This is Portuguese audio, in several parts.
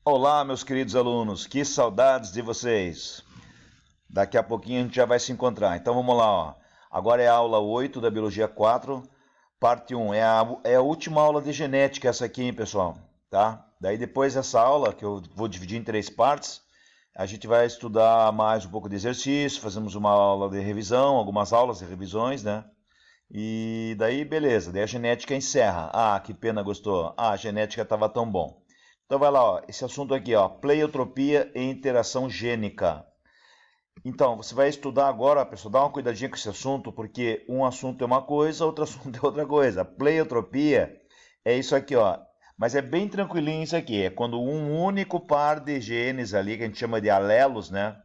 Olá, meus queridos alunos, que saudades de vocês. Daqui a pouquinho a gente já vai se encontrar. Então vamos lá, ó. Agora é a aula 8 da Biologia 4, parte 1. É a última aula de genética essa aqui, hein, pessoal? Tá? Daí depois dessa aula, que eu vou dividir em 3 partes, a gente vai estudar mais um pouco de exercício, fazemos uma aula de revisão, algumas aulas de revisões, né? E daí, beleza, daí a genética encerra. Ah, que pena, gostou. Ah, a genética estava tão bom. Então vai lá, ó, esse assunto aqui, ó, pleiotropia e interação gênica. Então, você vai estudar agora, pessoal, dá uma cuidadinha com esse assunto, porque um assunto é uma coisa, outro assunto é outra coisa. Pleiotropia é isso aqui, ó. Mas é bem tranquilinho isso aqui, é quando um único par de genes ali, que a gente chama de alelos, né?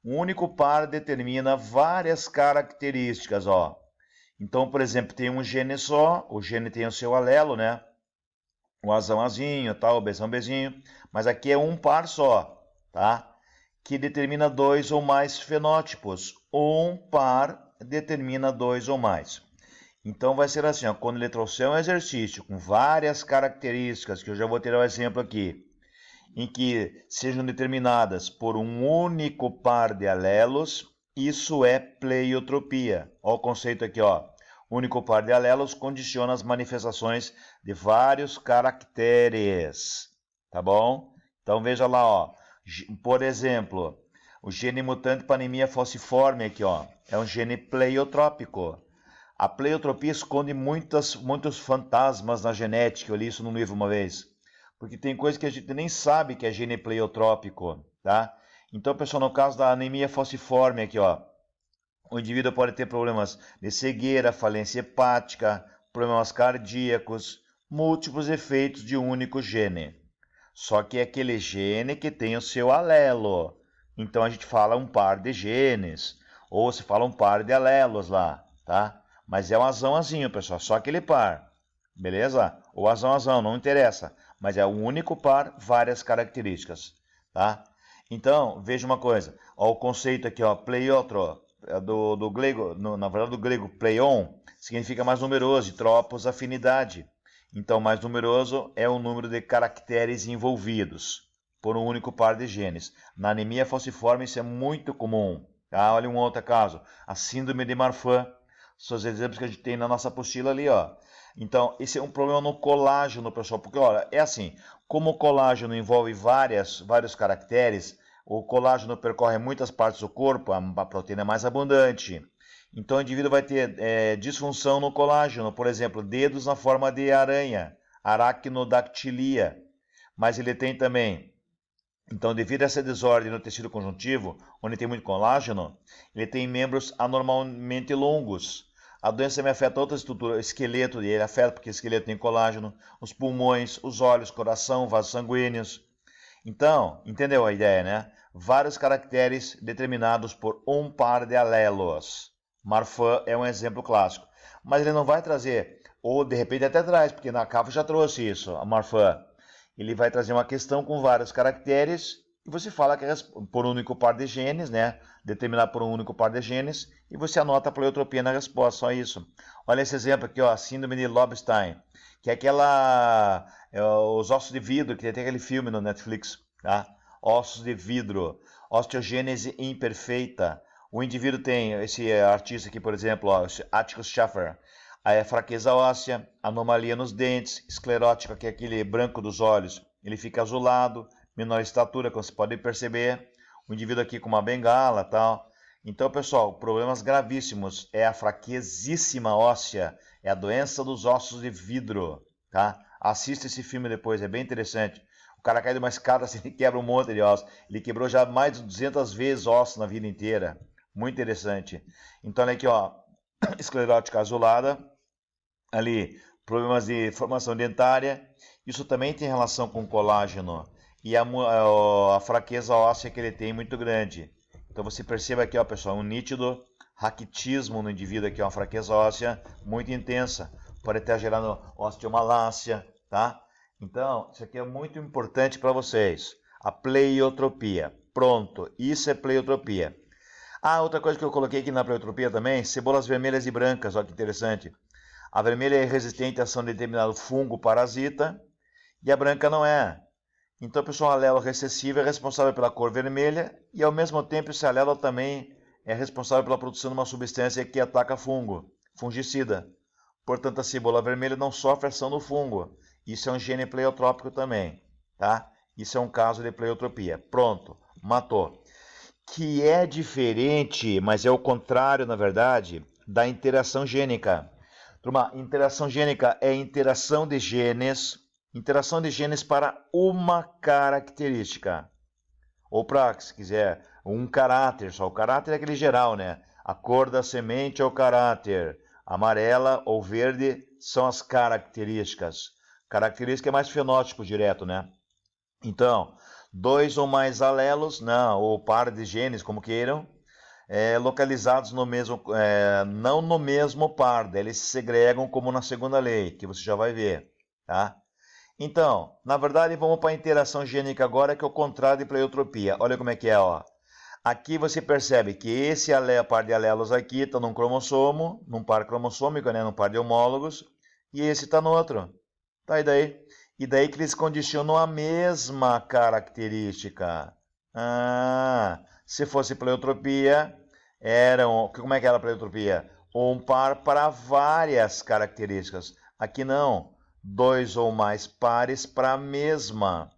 Um único par determina várias características, ó. Então, por exemplo, tem um gene só, o gene tem o seu alelo, né? O Azão Azinho, tal, o Bezão Bezinho, mas aqui é um par só, tá? Que determina dois ou mais fenótipos. Um par determina dois ou mais. Então vai ser assim, ó, quando ele trouxer um exercício com várias características, que eu já vou ter um exemplo aqui, em que sejam determinadas por um único par de alelos, isso é pleiotropia. Olha o conceito aqui, ó. Único par de alelos condiciona as manifestações de vários caracteres, tá bom? Então veja lá, ó. Por exemplo, o gene mutante para anemia falciforme aqui, ó, é um gene pleiotrópico. A pleiotropia esconde muitos fantasmas na genética, eu li isso num livro uma vez. Porque tem coisa que a gente nem sabe que é gene pleiotrópico, tá? Então, pessoal, no caso da anemia falciforme aqui, ó, o indivíduo pode ter problemas de cegueira, falência hepática, problemas cardíacos, múltiplos efeitos de um único gene. Só que é aquele gene que tem o seu alelo. Então a gente fala um par de genes, ou se fala um par de alelos lá, tá? Mas é um azão-azinho, pessoal, só aquele par, beleza? Ou azão-azão, não interessa, mas é um único par, várias características, tá? Então, veja uma coisa, ó, o conceito aqui, ó, pleiotro, do grego, na verdade do grego pleion, significa mais numeroso, e tropos, afinidade. Então, mais numeroso é o número de caracteres envolvidos por um único par de genes. Na anemia falciforme isso é muito comum. Tá? Olha um outro caso, a síndrome de Marfan. São os exemplos que a gente tem na nossa apostila ali, ó. Então, esse é um problema no colágeno, pessoal, porque, olha, é assim, como o colágeno envolve vários caracteres, o colágeno percorre muitas partes do corpo, a proteína é mais abundante. Então, o indivíduo vai ter disfunção no colágeno, por exemplo, dedos na forma de aranha, aracnodactilia. Mas ele tem também, então, devido a essa desordem no tecido conjuntivo, onde tem muito colágeno, ele tem membros anormalmente longos. A doença me afeta outras estruturas, o esqueleto dele afeta porque o esqueleto tem colágeno, os pulmões, os olhos, coração, vasos sanguíneos. Então, entendeu a ideia, né? Vários caracteres determinados por um par de alelos. Marfan é um exemplo clássico. Mas ele não vai trazer, ou de repente até traz, porque na CAF já trouxe isso, a Marfan. Ele vai trazer uma questão com vários caracteres e você fala que é por um único par de genes, né? Determinado por um único par de genes e você anota a pleiotropia na resposta, só isso. Olha esse exemplo aqui, ó, síndrome de Lobstein, que é aquela os ossos de vidro, que tem até aquele filme no Netflix, tá? Ossos de vidro, osteogênese imperfeita. O indivíduo tem, esse artista aqui, por exemplo, ó, Atticus Schaffer, a fraqueza óssea, anomalia nos dentes, esclerótica, que é aquele branco dos olhos, ele fica azulado, menor estatura, como você pode perceber. O indivíduo aqui com uma bengala e tal. Então, pessoal, problemas gravíssimos. É a fraquezíssima óssea, é a doença dos ossos de vidro, tá? Assista esse filme depois, é bem interessante. O cara cai de uma escada assim, ele quebra um monte de ossos. Ele quebrou já mais de 200 vezes ossos na vida inteira. Muito interessante. Então, olha aqui, ó, esclerótica azulada, ali problemas de formação dentária, isso também tem relação com colágeno e a fraqueza óssea que ele tem muito grande. Então você perceba aqui, ó, pessoal, um nítido raquitismo no indivíduo aqui, uma fraqueza óssea muito intensa, pode até gerar osteomalácia, tá? Então, isso aqui é muito importante para vocês. A pleiotropia. Pronto, isso é pleiotropia. Ah, outra coisa que eu coloquei aqui na pleiotropia também, cebolas vermelhas e brancas, olha que interessante. A vermelha é resistente à ação de determinado fungo parasita e a branca não é. Então, pessoal, o alelo recessivo é responsável pela cor vermelha e, ao mesmo tempo, esse alelo também é responsável pela produção de uma substância que ataca fungo, fungicida. Portanto, a cebola vermelha não sofre ação do fungo. Isso é um gene pleiotrópico também, tá? Isso é um caso de pleiotropia. Pronto, matou. Que é diferente, mas é o contrário, na verdade, da interação gênica. Turma, interação gênica é interação de genes para uma característica. Ou para, se quiser, um caráter só. O caráter é aquele geral, né? A cor da semente é o caráter. Amarela ou verde são as características. Característica é mais fenótipo direto, né? Então, dois ou mais alelos, não, ou par de genes, como queiram, localizados no mesmo, não no mesmo par, eles se segregam como na segunda lei, que você já vai ver, tá? Então, na verdade, vamos para a interação gênica agora, que é o contrário de pleiotropia. Olha como é que é, ó. Aqui você percebe que esse par de alelos aqui está num cromossomo, num par cromossômico, né, num par de homólogos, e esse está no outro. Tá, e daí? E daí que eles condicionam a mesma característica. Ah, se fosse pleiotropia, como é que era a pleiotropia? Um par para várias características. Aqui não, dois ou mais pares para a mesma.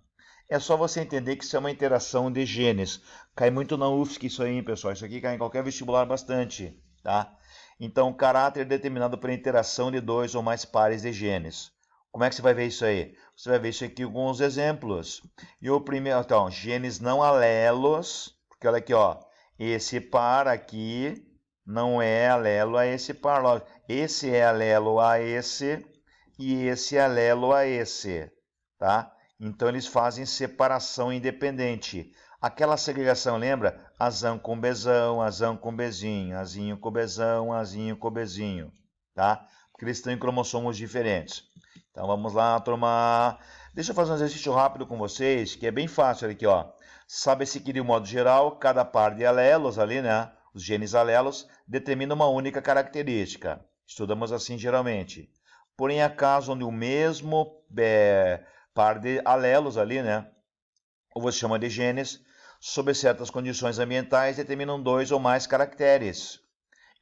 É só você entender que isso é uma interação de genes. Cai muito na UFSC isso aí, pessoal. Isso aqui cai em qualquer vestibular bastante, tá? Então, caráter determinado por interação de dois ou mais pares de genes. Como é que você vai ver isso aí? Você vai ver isso aqui com alguns exemplos. E o primeiro, então, genes não alelos, porque olha aqui, ó, esse par aqui não é alelo a esse par. Esse é alelo a esse e esse é alelo a esse, tá? Então eles fazem separação independente. Aquela segregação, lembra? Azão com bezão, azão com bezinho, azinho com bezão, azinho com bezinho, tá? Porque eles estão em cromossomos diferentes. Então vamos lá, turma. Deixa eu fazer um exercício rápido com vocês, que é bem fácil aqui, ó. Sabe-se que de um modo geral, cada par de alelos ali, né? Os genes alelos determina uma única característica. Estudamos assim geralmente. Porém, há casos onde o mesmo par de alelos ali, né? Ou você chama de genes, sob certas condições ambientais, determinam dois ou mais caracteres.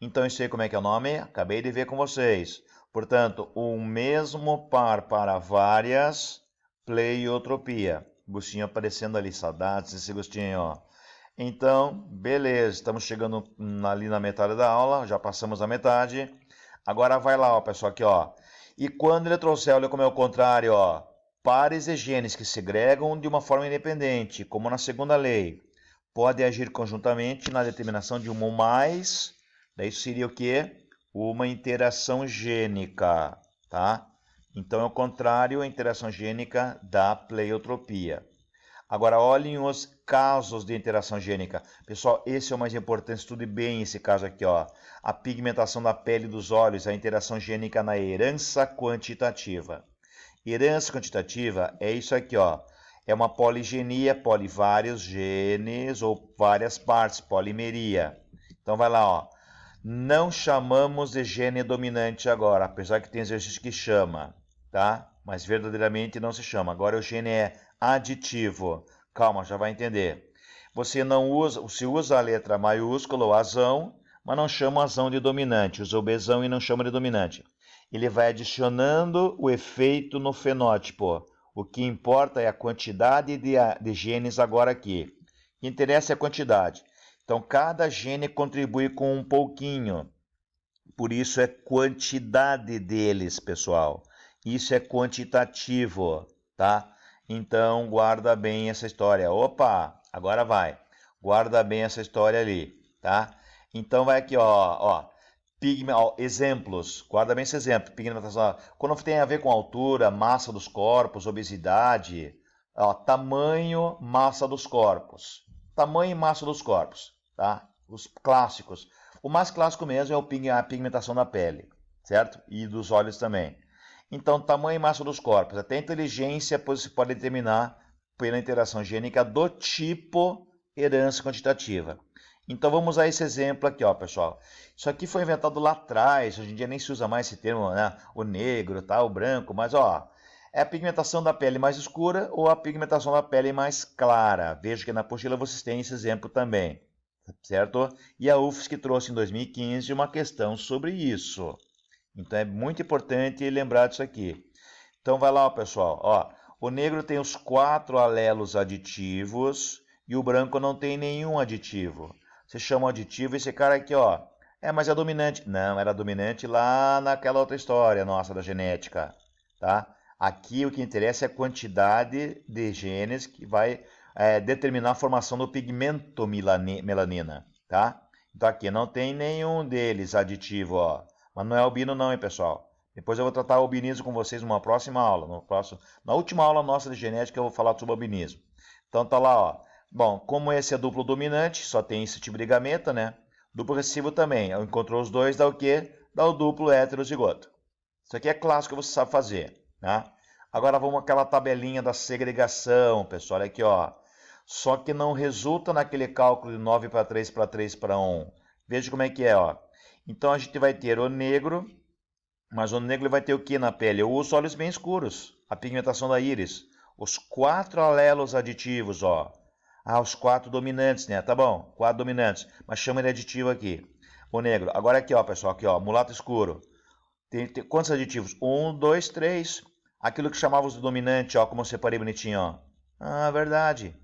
Então, isso aí como é que é o nome? Acabei de ver com vocês. Portanto, o mesmo par para várias, pleiotropia. Gostinho aparecendo ali, saudades desse gostinho, ó. Então, beleza, estamos chegando ali na metade da aula, já passamos a metade. Agora vai lá, ó, pessoal, aqui, ó. E quando ele trouxer, olha como é o contrário, ó. Pares e genes que segregam de uma forma independente, como na segunda lei, podem agir conjuntamente na determinação de uma ou mais. Daí isso seria o quê? Uma interação gênica, tá? Então é o contrário à interação gênica da pleiotropia. Agora, olhem os casos de interação gênica. Pessoal, esse é o mais importante, estude bem esse caso aqui, ó. A pigmentação da pele dos olhos, a interação gênica na herança quantitativa. Herança quantitativa é isso aqui, ó. É uma poligenia, vários genes ou várias partes, polimeria. Então vai lá, ó. Não chamamos de gene dominante agora, apesar que tem exercício que chama, tá? Mas verdadeiramente não se chama. Agora o gene é aditivo. Calma, já vai entender. Você não usa, se usa a letra maiúscula, o azão, mas não chama o azão de dominante. Usa o bezão e não chama de dominante. Ele vai adicionando o efeito no fenótipo. O que importa é a quantidade de genes agora aqui. O que interessa é a quantidade. Então, cada gene contribui com um pouquinho. Por isso é quantidade deles, pessoal. Isso é quantitativo, tá? Então, guarda bem essa história. Opa, agora vai. Guarda bem essa história ali, tá? Então, vai aqui, ó. Exemplos. Guarda bem esse exemplo. Pigmentação. Quando tem a ver com altura, massa dos corpos, obesidade, ó, tamanho, massa dos corpos. Tamanho e massa dos corpos, tá? Os clássicos. O mais clássico mesmo é a pigmentação da pele, certo? E dos olhos também. Então, tamanho e massa dos corpos. Até inteligência se pode determinar pela interação gênica do tipo herança quantitativa. Então, vamos a esse exemplo aqui, ó, pessoal. Isso aqui foi inventado lá atrás, hoje em dia nem se usa mais esse termo, né? O negro, tá? O branco, mas, ó, é a pigmentação da pele mais escura ou a pigmentação da pele mais clara. Veja que na apostila vocês têm esse exemplo também, certo? E a UFSC trouxe em 2015 uma questão sobre isso. Então é muito importante lembrar disso aqui. Então vai lá, pessoal. Ó, o negro tem os 4 alelos aditivos e o branco não tem nenhum aditivo. Você chama o aditivo esse cara aqui, ó. Mas é dominante. Não, era dominante lá naquela outra história nossa da genética, tá? Aqui o que interessa é a quantidade de genes que vai determinar a formação do pigmento melanina, tá? Então aqui não tem nenhum deles aditivo, ó. Mas não é albino não, hein, pessoal? Depois eu vou tratar o albinismo com vocês numa próxima aula. Na última aula nossa de genética eu vou falar sobre o albinismo. Então tá lá, ó. Bom, como esse é duplo dominante, só tem esse tipo de gameta, né? Duplo recessivo também. Eu encontrou os dois, dá o quê? Dá o duplo heterozigoto. Isso aqui é clássico que você sabe fazer, tá? Agora vamos àquela tabelinha da segregação, pessoal. Olha aqui, ó. Só que não resulta naquele cálculo de 9 para 3 para 3 para 1. Veja como é que é, ó. Então a gente vai ter o negro, mas o negro vai ter o que na pele? Os olhos bem escuros, a pigmentação da íris, os 4 alelos aditivos, ó. Os 4 dominantes, né? Tá bom, 4 dominantes, mas chama de aditivo aqui. O negro. Agora aqui, ó, pessoal, aqui, ó, mulato escuro. Tem quantos aditivos? 1, 2, 3. Aquilo que chamávamos de dominante, ó, como eu separei bonitinho, ó. Verdade.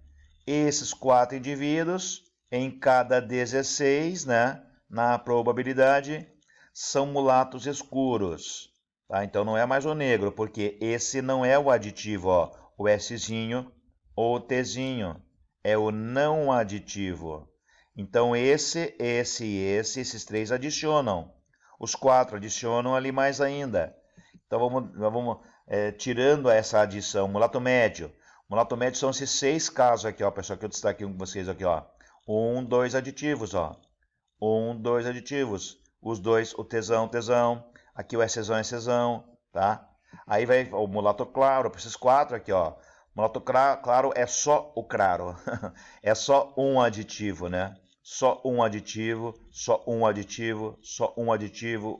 Esses 4 indivíduos, em cada 16, né? Na probabilidade, são mulatos escuros. Tá? Então não é mais o negro, porque esse não é o aditivo, ó, o Szinho ou o Tzinho. É o não aditivo. Então esses 3 adicionam. Os 4 adicionam ali mais ainda. Então vamos tirando essa adição. Mulato médio. Mulato médio são esses 6 casos aqui, ó, pessoal, que eu destaquei com vocês aqui, ó. 1, 2 aditivos, ó. 1, 2 aditivos. Os dois, o tesão, aqui o Szão, tá? Aí vai o mulato claro, para esses 4 aqui, ó. Mulato claro é só o claro, é só um aditivo, né? Só um aditivo, só um aditivo, só um aditivo,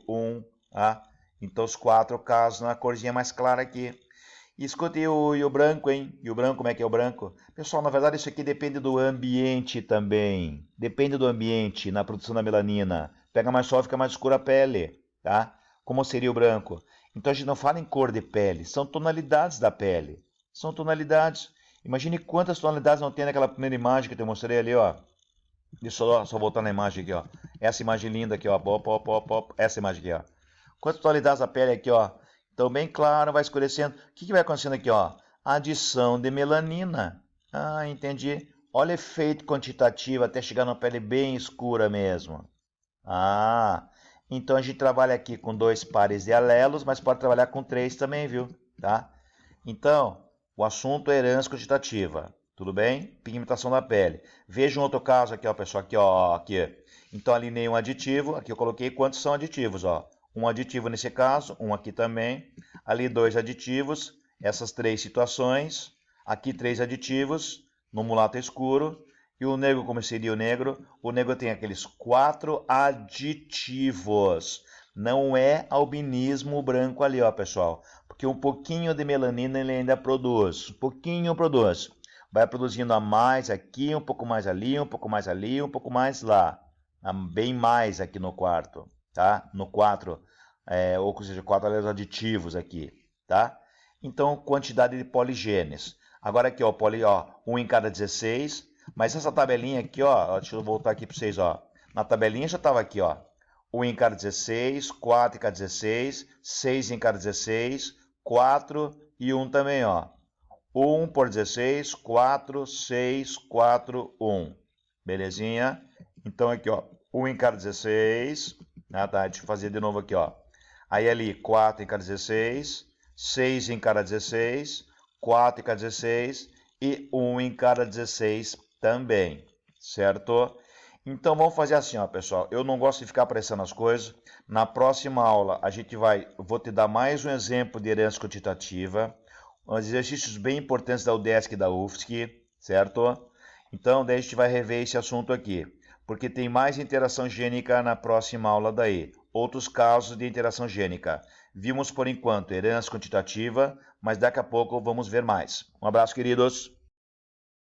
tá? Então os 4 casos na corzinha mais clara aqui. E escute, e o branco, hein? E o branco, como é que é o branco? Pessoal, na verdade isso aqui depende do ambiente também. Depende do ambiente na produção da melanina. Pega mais sol, fica mais escura a pele, tá? Como seria o branco? Então a gente não fala em cor de pele, são tonalidades da pele. São tonalidades. Imagine quantas tonalidades não tem naquela primeira imagem que eu te mostrei ali, ó. Deixa eu só voltar na imagem aqui, ó. Essa imagem linda aqui, ó. Essa imagem aqui, ó. Quantas tonalidades da pele aqui, ó. Então, bem claro, vai escurecendo. O que vai acontecendo aqui, ó? Adição de melanina. Entendi. Olha o efeito quantitativo até chegar na pele bem escura mesmo. Então a gente trabalha aqui com 2 pares de alelos, mas pode trabalhar com 3 também, viu? Tá? Então, o assunto é herança quantitativa. Tudo bem? Pigmentação da pele. Veja um outro caso aqui, ó, pessoal. Aqui, ó. Aqui. Então, ali nenhum aditivo. Aqui eu coloquei quantos são aditivos, ó. Um aditivo nesse caso, um aqui também. Ali 2 aditivos. Essas 3 situações. Aqui 3 aditivos. No mulato escuro. E o negro, como seria o negro? O negro tem aqueles 4 aditivos. Não é albinismo branco ali, ó, pessoal. Porque um pouquinho de melanina ele ainda produz. Um pouquinho produz. Vai produzindo a mais aqui, um pouco mais ali, um pouco mais ali, um pouco mais lá. Bem mais aqui no quarto, tá? No 4, ou seja, 4 aditivos aqui, tá? Então, quantidade de poligenes. Agora aqui, ó, 1 em cada 16. Mas essa tabelinha aqui, ó, deixa eu voltar aqui para vocês, ó. Na tabelinha já estava aqui, ó. 1 em cada 16, 4 em cada 16, 6 em cada 16, 4 e 1 também, ó. 1 por 16, 4, 6, 4, 1. Belezinha? Então aqui, ó, 1 em cada 16. Tá, deixa eu fazer de novo aqui, ó. Aí ali, 4 em cada 16, 6 em cada 16, 4 em cada 16 e 1 em cada 16 também, certo? Então vamos fazer assim, ó, pessoal. Eu não gosto de ficar apressando as coisas. Na próxima aula vou te dar mais um exemplo de herança quantitativa, uns exercícios bem importantes da UDESC e da UFSC, certo? Então daí a gente vai rever esse assunto aqui, porque tem mais interação gênica na próxima aula daí. Outros casos de interação gênica. Vimos por enquanto herança quantitativa, mas daqui a pouco vamos ver mais. Um abraço, queridos.